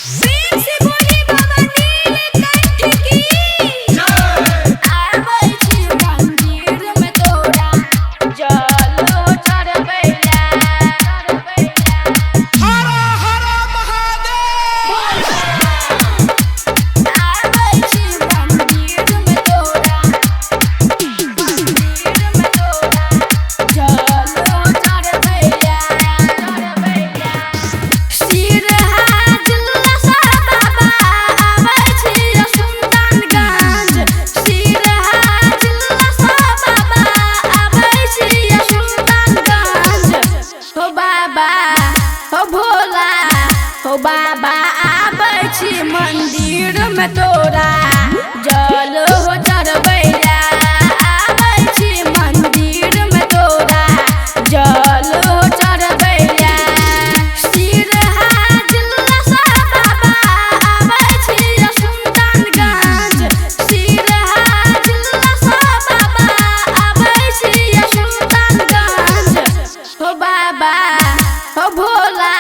प्रेम से बोली बाबा नीलकंठ की जय। आबै छी मंदिर में तोरा जलो चढ़बैला हर हर महादेव। आबै छी मंदिर में तोरा जलो चढ़बैला सिर हाथ लसा बाबा आबै छी सुल्तानगंज सिर हाथ लसा बाबा आबै छी सुल्तानगंज हो बाबा हो भोला हो बाबा आबै छी मंदिर में तोरा जल हो चढ़बैला आबै छी मंदिर में तोरा जल हो चढ़बैला सिर हाथ लसा बाबा आबै छी सुल्तानगंज सिर हाथ लसा बाबा आबै छी सुल्तानगंज हो बाबा हो भोला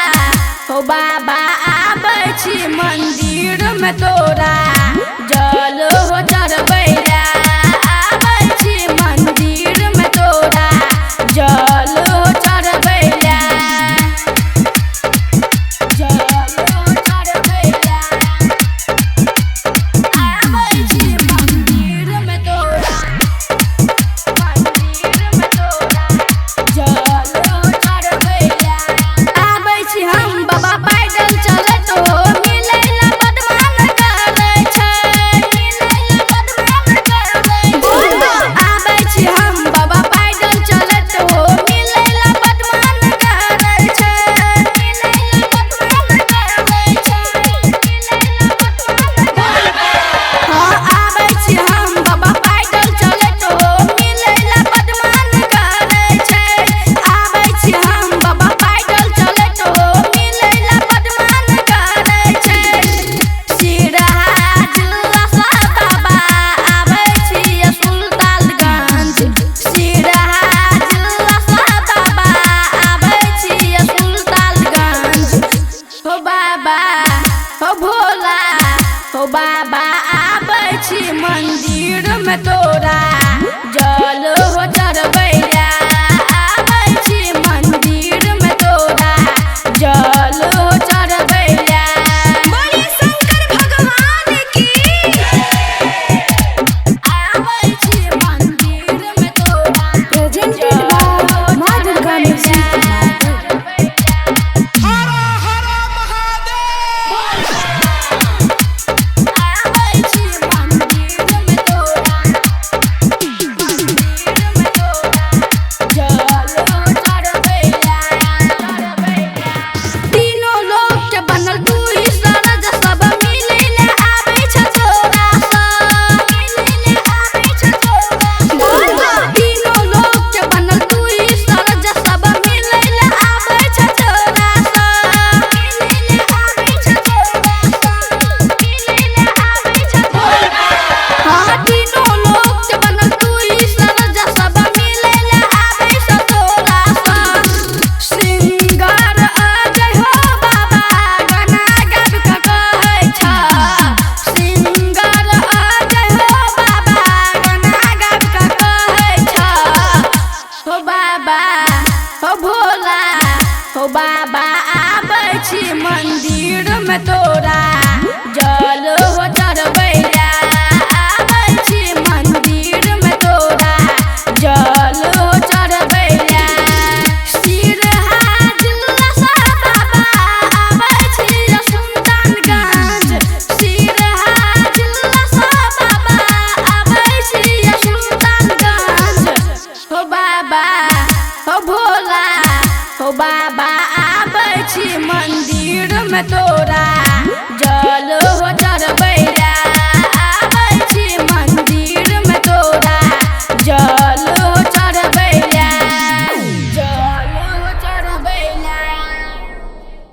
हो बाबा आबै छी मंदिर में तोरा जल हो चढ़बैला आबै छी मंदिर में तोरा जल हो चढ़बैला जल हो चढ़बैला आबै छी मंदिर में तोरा जल हो चढ़बैला आबै छी हम बाबा पैदल चलत हो मिलैला बदमान करै छै मिलैला बदमान करै छै आबै छी हम बाबा पैदल चलत हो मिलैला बदमान करै छै मिलैला बदमान करै छै मिलैला बदमान हाँ आबै छी हम बाबा पैदल चलत हो मिलैला बदमान करै छै आबै छी हम बाबा पैदल चलत हो मिलैला बदमान करै छै सिर हाथ लसा बाबा आबै छी सुल्तानगंज सिर हाथ लसा बाबा आबै छी सुल्तानगंज हो बाबा हो भोला हो बाबा आबै छी मंदिर में तोरा जल हो चढ़बैला आबै छी मंदिर में तोरा जल हो चढ़बैला बोली शंकर भगवान की आबै छी मंदिर में तोरा Presented by माँ दुर्गा म्यूजिक हर हर महादेव। आबै छी मंदिर में तोरा जल हो चढ़बैला तीनों लोक के बनल तू ही सरज सब मिलैला आबै छ तोरा मिलैला आबै छ तोरा तीनों लोक के बनल तू ही सरज सब मिलैला आबै छ तोरा मिलैला आबै छ तोरा मिलैला आबै छ तोरा हाँ तीनों लोक के बनल तू ही सरज सब मिलैला आबै छ तोरा श्रृंगार अजय हो बाबा गाना गाबि कऽ कहै छ श्रृंगार अजय हो बाबा गाना गाबि कऽ कहै छ हो बाबा हो भोला हो बाबा आबै छी मंदिर में तोरा जल हो चढ़बैला आबै छी मंदिर में तोरा जल हो चढ़बैला सिर हाथ लसा बाबा आबै छी सुल्तानगंज सिर हाथ लसा बाबा आबै छी सुल्तानगंज हो बाबा हो भोला हो बाबा आबै छी मंदिर में तोरा